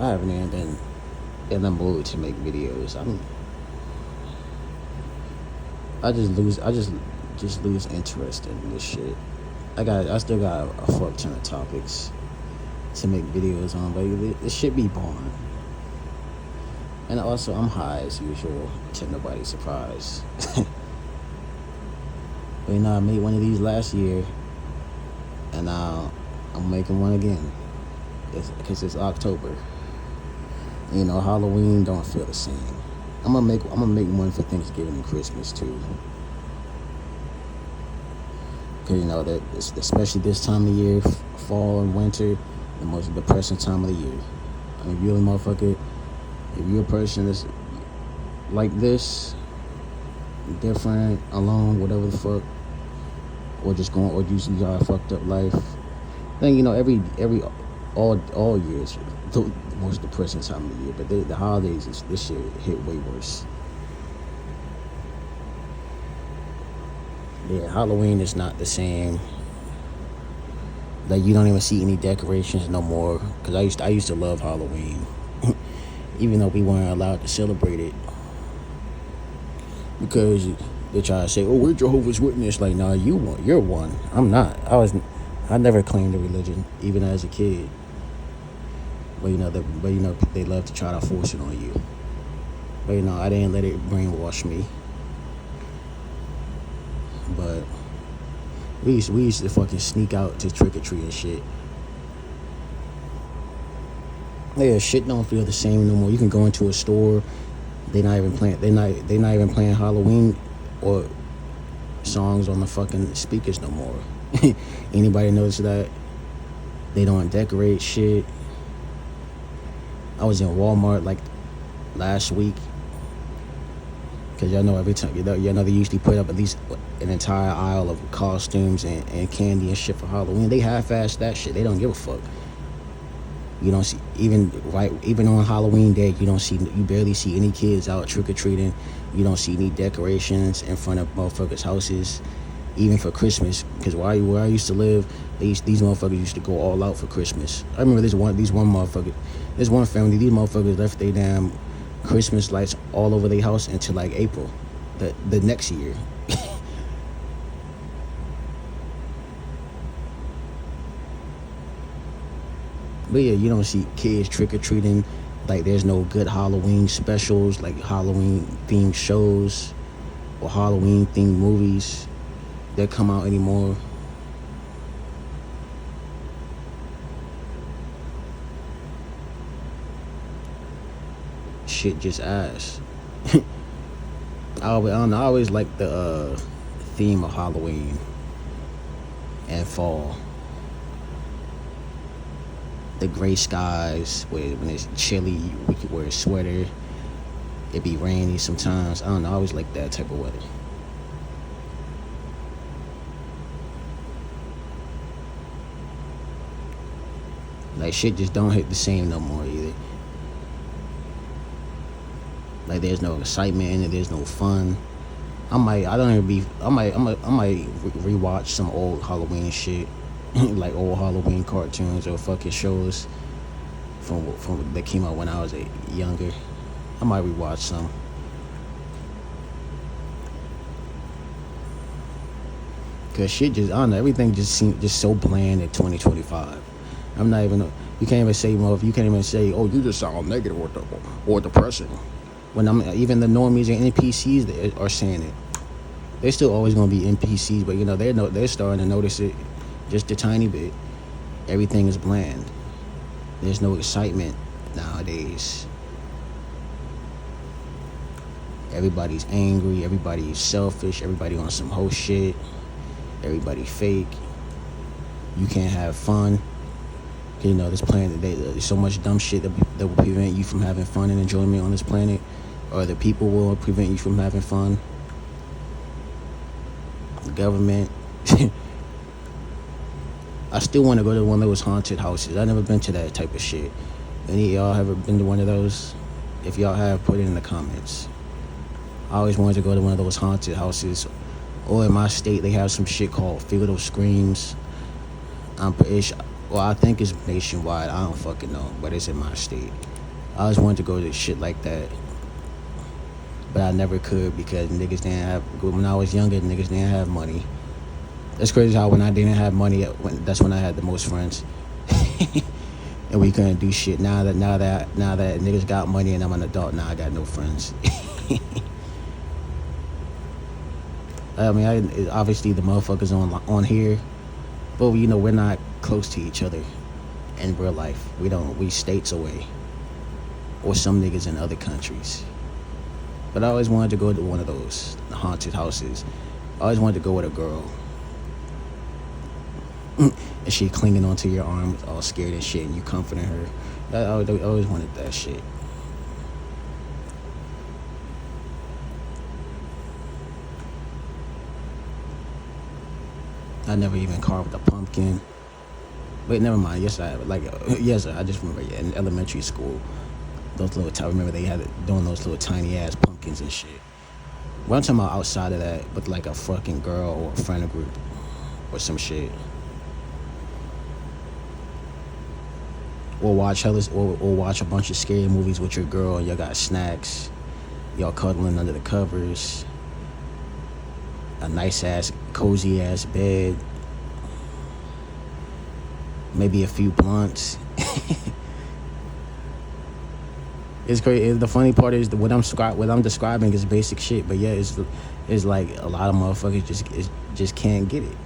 I haven't even been in the mood to make videos. I just lose interest in this shit. I still got a fuck ton of topics to make videos on, but this shit be boring. And also, I'm high as usual, to nobody's surprise. But I made one of these last year, and now I'm making one again. Because it's October. Halloween don't feel the same. I'm gonna make one for Thanksgiving and Christmas too. Because that especially this time of year, fall and winter, the most depressing time of the year. I mean, if you're a motherfucker, if you're a person that's like this, different, alone, whatever the fuck, or you got a fucked up life, then all years the most depressing time of the year. But the holidays, this shit hit way worse. Yeah, Halloween is not the same. Like, you don't even see any decorations no more. Cause I used to love Halloween, even though we weren't allowed to celebrate it. Because they try to say, "Oh, we're Jehovah's Witness." Like, nah, you're one. I'm not. I never claimed a religion, even as a kid. But they love to try to force it on you. But I didn't let it brainwash me. But we used to fucking sneak out to trick or treat and shit. Yeah, shit don't feel the same no more. You can go into a store, they not even playing Halloween or songs on the fucking speakers no more. Anybody notice that? They don't decorate shit. I was in Walmart like last week, because y'all know every time they usually put up at least an entire aisle of costumes and candy and shit for Halloween. They half-ass that shit. They don't give a fuck. You don't see even on Halloween day. You barely see any kids out trick-or-treating. You don't see any decorations in front of motherfuckers' houses. Even for Christmas, because where I used to live, these motherfuckers used to go all out for Christmas. I remember this one family. These motherfuckers left their damn Christmas lights all over their house until like April, the next year. But yeah, you don't see kids trick-or-treating. Like, there's no good Halloween specials, like Halloween themed shows or Halloween themed movies that come out anymore. Shit just ass. I always like the theme of Halloween and fall. The gray skies, when it's chilly, we could wear a sweater. It be rainy sometimes. I don't know. I always like that type of weather. Like, shit just don't hit the same no more either. Like, there's no excitement in it. There's no fun. I might rewatch some old Halloween shit. Like old Halloween cartoons or fucking shows from that came out when I was younger. I might rewatch some. Cause shit just, I don't know, everything just seems just so bland in 2025. I'm not even. You can't even say, "Oh, you just sound negative or depressing." When even the normies and NPCs that are saying it, they're still always gonna be NPCs, but they're starting to notice it. Just a tiny bit. Everything is bland. There's no excitement nowadays. Everybody's angry. Everybody's selfish. Everybody on some whole shit. Everybody fake. You can't have fun. This planet, there's so much dumb shit that will prevent you from having fun and enjoyment on this planet. Or the people will prevent you from having fun. The government. I still want to go to one of those haunted houses. I've never been to that type of shit. Any of y'all ever been to one of those? If y'all have, put it in the comments. I always wanted to go to one of those haunted houses. Or in my state, they have some shit called Field of Screams. I'm pretty sure, Well, I think it's nationwide. I don't fucking know, but it's in my state. I always wanted to go to shit like that, but I never could because niggas didn't have. When I was younger, niggas didn't have money. It's crazy how when I didn't have money, that's when I had the most friends, and we couldn't do shit. Now that niggas got money and I'm an adult, now I got no friends. I mean, obviously the motherfuckers on here, but you know we're not close to each other in real life. We states away, or some niggas in other countries. But I always wanted to go to one of those haunted houses. I always wanted to go with a girl. And she clinging onto your arm all scared and shit, and you comforting her. I always wanted that shit. I never even carved a pumpkin. Wait, never mind. Yes, I have. Yes, I just remember, yeah, in elementary school, those little. I remember they had doing those little tiny ass pumpkins and shit. Well, I'm talking about outside of that, but like a fucking girl or a friend group or some shit. Or watch watch a bunch of scary movies with your girl and y'all got snacks. Y'all cuddling under the covers. A nice ass, cozy ass bed. Maybe a few blunts. It's crazy. The funny part is what I'm describing is basic shit, but yeah, it's like a lot of motherfuckers just can't get it.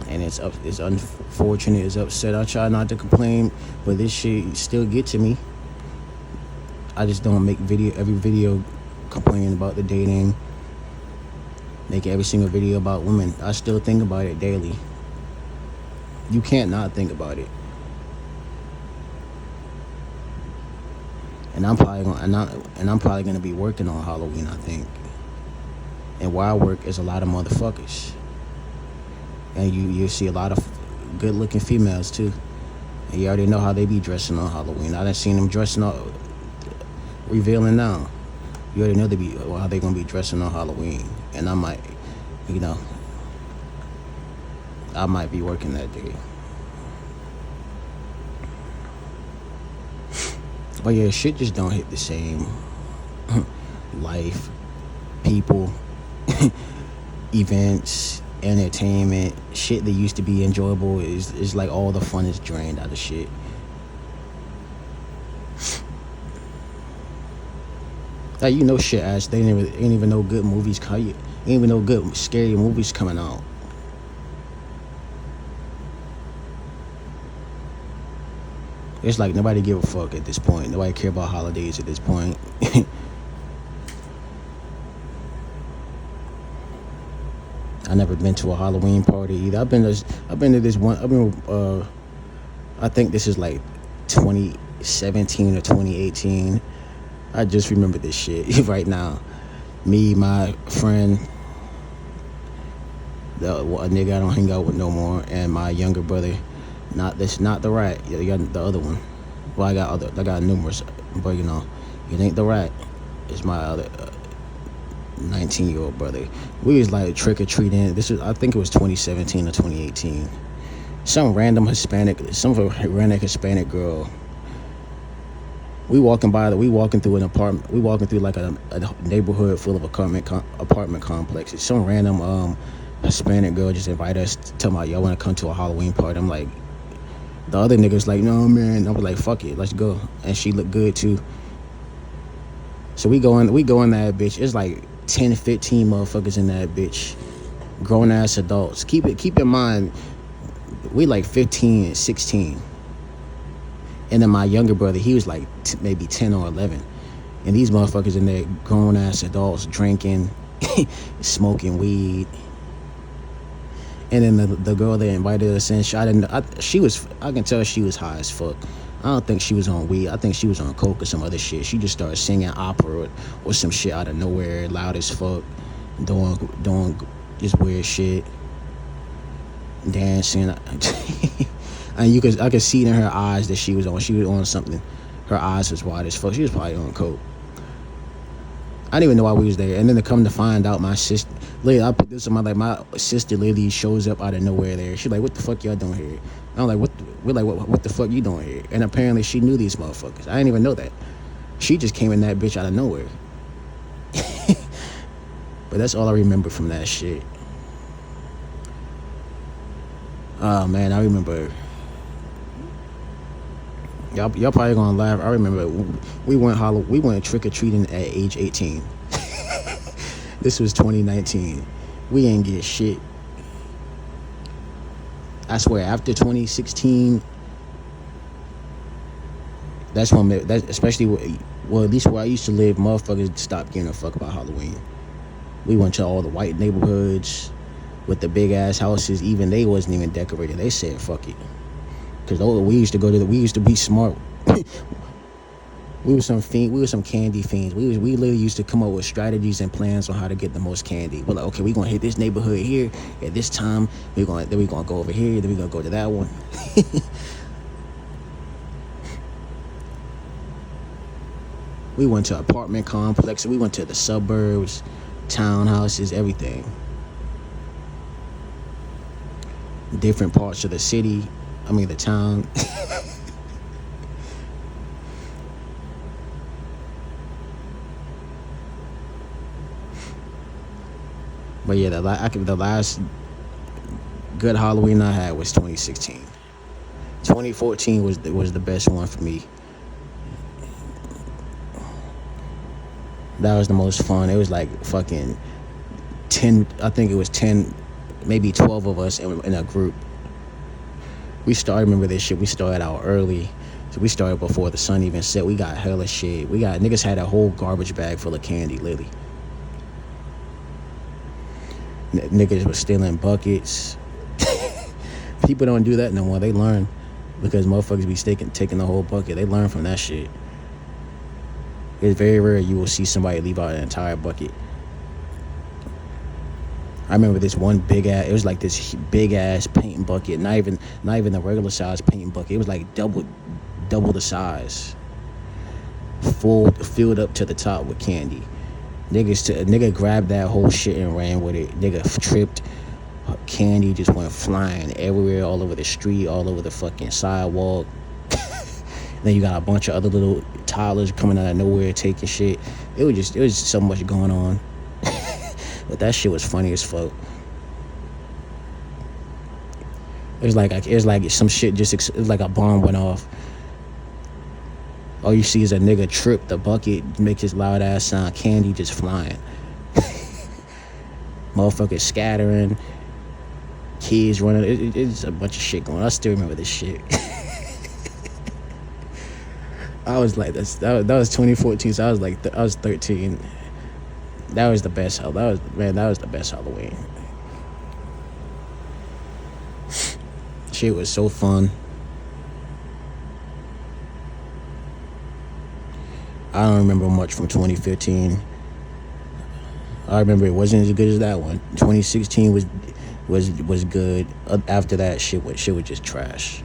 And it's unfortunate, it's upset. I try not to complain, but this shit still get to me. I just don't make every video complaining about the dating. Make every single video about women. I still think about it daily. You can't not think about it. And I'm probably gonna be working on Halloween, I think. And where I work is a lot of motherfuckers. And you see a lot of good looking females too. And you already know how they be dressing on Halloween. I done seen them dressing up, revealing now. You already know how they gonna be dressing on Halloween. And I might be working that day. But yeah, shit just don't hit the same. Life, people, events, entertainment, shit that used to be enjoyable is like all the fun is drained out of shit. Like, you know, shit, Ash, they ain't even no good movies. Ain't even no good scary movies coming out. It's like nobody give a fuck at this point. Nobody care about holidays at this point. I never been to a Halloween party either. I've been to this one. I think this is like 2017 or 2018. I just remember this shit right now. Me, my friend, a nigga I don't hang out with no more, and my younger brother. Not the rat. You got the other one. Well, I got numerous, but you know, it ain't the rat. It's my other 19-year-old brother. We was like trick or treating. I think it was 2017 or 2018. Some random Hispanic girl. We walking through an apartment. We walking through like a neighborhood full of apartment complexes. Some random Hispanic girl just invited us, tell me, y'all want to come to a Halloween party. I'm like, the other niggas like, no man. I was like, fuck it, let's go. And she looked good too. So we go in that bitch. It's like 10, 15 motherfuckers in that bitch. Grown ass adults. Keep in mind, we like 15 and 16. And then my younger brother, he was like maybe 10 or 11. And these motherfuckers in there, grown ass adults, drinking, smoking weed. And then the girl that invited us in, I can tell she was high as fuck. I don't think she was on weed. I think she was on coke or some other shit. She just started singing opera or some shit out of nowhere, loud as fuck, doing just weird shit, dancing. And I could see in her eyes that she was on something. Her eyes was wide as fuck. She was probably on coke. I didn't even know why we was there. And then to come to find out, my sister, literally, I put this on my sister literally shows up out of nowhere there. She's like, what the fuck y'all doing here? I'm like, what the fuck you doing here? And apparently she knew these motherfuckers. I didn't even know that. She just came in that bitch out of nowhere. But that's all I remember from that shit. Oh man, I remember. Y'all probably gonna laugh. I remember we went trick or treating at age 18. This was 2019. We ain't get shit. I swear, after 2016, that's when especially at least where I used to live, motherfuckers stopped giving a fuck about Halloween. We went to all the white neighborhoods with the big ass houses. Even they wasn't even decorated. They said fuck it. Cause we used to be smart. We were some candy fiends. We literally used to come up with strategies and plans on how to get the most candy. We're like, okay, we're gonna hit this neighborhood here at this time. We're gonna go over here. Then we're gonna go to that one. We went to apartment complexes. We went to the suburbs, townhouses, everything. Different parts of the city. I mean, the town. But yeah, the last good Halloween I had was 2016. 2014 was the best one for me. That was the most fun. It was like fucking 10. I think it was 10, maybe 12 of us in a group. Remember this shit, we started out early. So we started before the sun even set. We got hella shit. Niggas had a whole garbage bag full of candy, literally. Niggas was stealing buckets. People don't do that no more. They learn because motherfuckers be taking the whole bucket. They learn from that shit. It's very rare you will see somebody leave out an entire bucket. I remember this one it was like this big ass paint bucket, not even the regular size paint bucket. It was like double the size, filled up to the top with candy. Nigga grabbed that whole shit and ran with it. Nigga tripped. Candy just went flying everywhere, all over the street, all over the fucking sidewalk. Then you got a bunch of other little toddlers coming out of nowhere taking shit. It was so much going on. But that shit was funny as fuck. It was like some shit it's like a bomb went off. All you see is a nigga trip the bucket, make his loud ass sound, candy just flying. Motherfuckers scattering, kids running. It's a bunch of shit going on. I still remember this shit. I was like, that was 2014, so I was 13. That was the best. That was the best Halloween. Shit was so fun. I don't remember much from 2015. I remember it wasn't as good as that one. 2016 was good. After that, shit was just trash.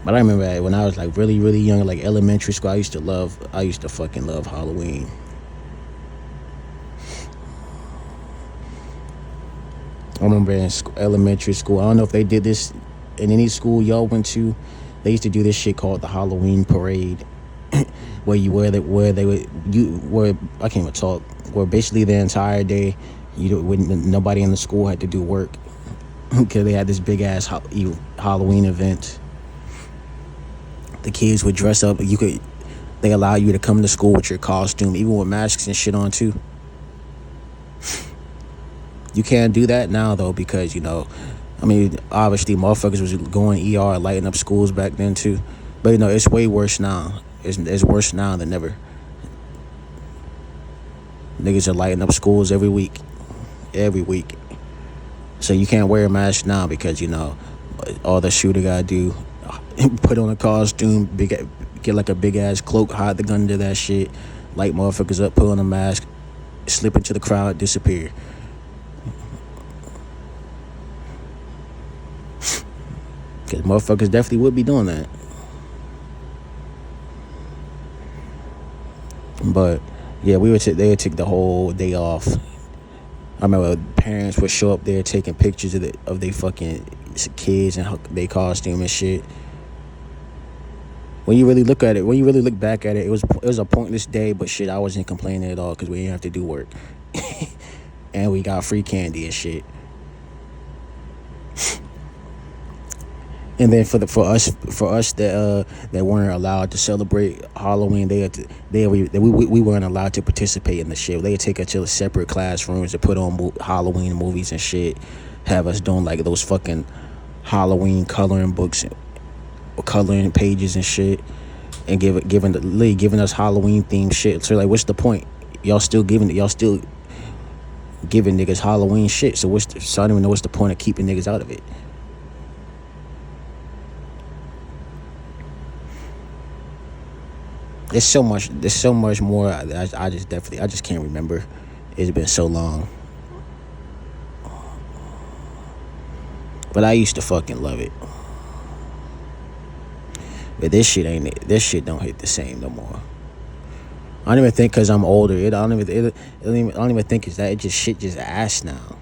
But I remember that when I was like really, really young, like elementary school, I used to fucking love Halloween. I remember in elementary school, I don't know if they did this in any school y'all went to. They used to do this shit called the Halloween parade, where I can't even talk. Where basically the entire day, nobody in the school had to do work because they had this big ass Halloween event. The kids would dress up. They allow you to come to school with your costume, even with masks and shit on too. You can't do that now though because obviously motherfuckers was going ER, lighting up schools back then too. But it's way worse now. It's worse now than ever. Niggas are lighting up schools every week. So you can't wear a mask now because all the shooter gotta do, put on a costume, get like a big ass cloak, hide the gun under that shit, light motherfuckers up, put on a mask, slip into the crowd, disappear. Because motherfuckers definitely would be doing that. But yeah, they would take the whole day off. I remember parents would show up there taking pictures of their fucking kids and their costume and shit. When you really look at it, when you really look back at it, it was a pointless day. But shit, I wasn't complaining at all because we didn't have to do work, and we got free candy and shit. And then for us that weren't allowed to celebrate Halloween, we weren't allowed to participate in the shit. They would take us to separate classrooms to put on Halloween movies and shit. Have us doing like those fucking Halloween coloring books, coloring pages and shit, and giving us Halloween themed shit. So like, what's the point? Y'all still giving niggas Halloween shit. So so I don't even know what's the point of keeping niggas out of it. There's so much more. I just can't remember. It's been so long. But I used to fucking love it. But this shit don't hit the same no more. I don't even think because I'm older. I don't even think it's that. It just shit just ass now.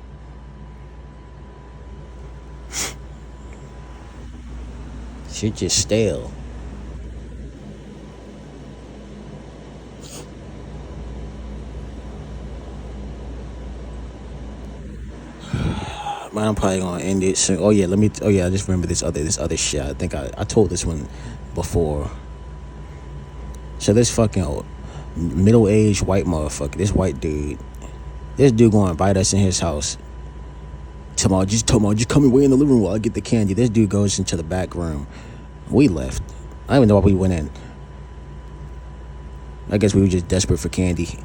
Shit just stale. Man, I'm probably gonna end it soon. Oh yeah, I just remember this other shit. I think I told this one before. So this fucking middle-aged white motherfucker, this white dude, this dude gonna invite us in his house. Tomorrow, just come and wait in the living room while I get the candy. This dude goes into the back room. We left. I don't even know why we went in. I guess we were just desperate for candy.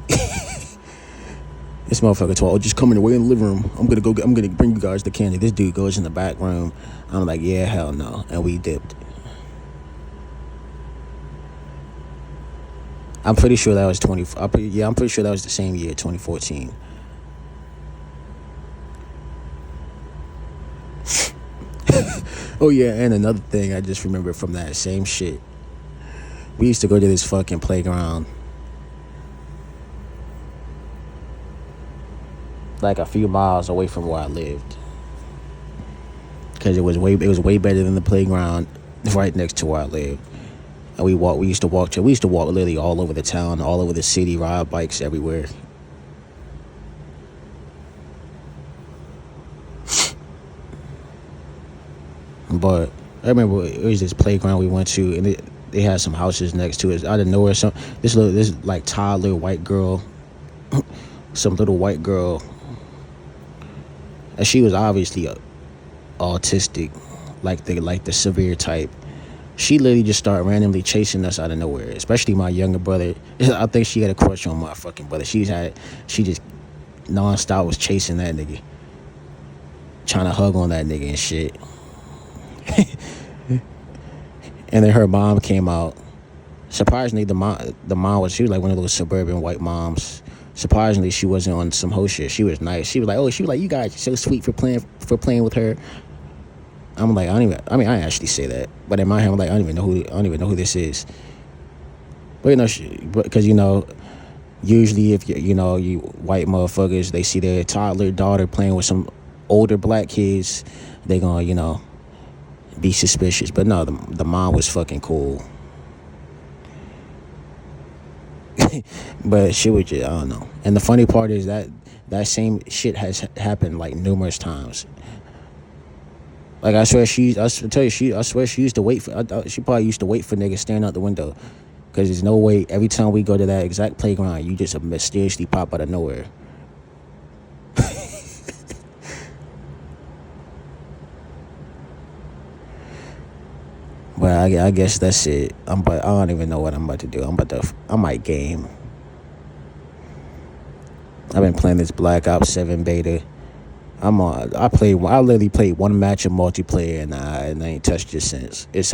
This motherfucker told, just come in and wait in the living room. I'm gonna bring you guys the candy. This dude goes in the back room. I'm like, yeah, hell no. And we dipped. I'm pretty sure that was I'm pretty sure that was the same year, 2014. Oh yeah, and another thing I just remember from that same shit. We used to go to this fucking playground like a few miles away from where I lived, because it was way better than the playground right next to where I lived. And we used to walk literally all over the town, all over the city, ride bikes everywhere. But I remember it was this playground we went to, and they had some houses next to it. Out of nowhere, this like toddler white girl, some little white girl, and she was obviously autistic, like the severe type. She literally just started randomly chasing us out of nowhere, especially my younger brother. I think she had a crush on my fucking brother. She just nonstop was chasing that nigga, trying to hug on that nigga and shit. And then her mom came out. Surprisingly, the mom she was like one of those suburban white moms. Surprisingly, she wasn't on some hoe shit. She was nice. She was like, you guys are so sweet for playing with her. I'm like, I didn't actually say that, but in my head, I'm like, I don't even know who this is. But because usually if you white motherfuckers, they see their toddler daughter playing with some older black kids, they gonna be suspicious. But no, the mom was fucking cool. But she was just, I don't know. And the funny part is that same shit has happened like numerous times. Like I swear she used to wait for. She probably used to wait for niggas standing out the window, because there's no way every time we go to that exact playground, you just mysteriously pop out of nowhere. But I guess that's it. I don't even know what I'm about to do. I might game. I've been playing this Black Ops 7 beta. I literally played one match of multiplayer, and I ain't touched it since. It's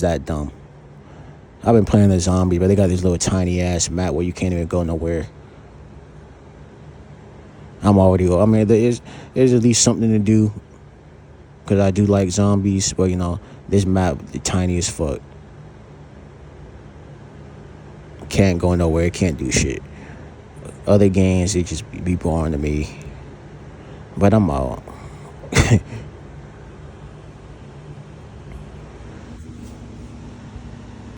that dumb. I've been playing the zombie, but they got this little tiny ass map where you can't even go nowhere. There's at least something to do, because I do like zombies, but this map is tiny as fuck. can't go nowhere. It can't do shit. Other games, it just be boring to me. But I'm out.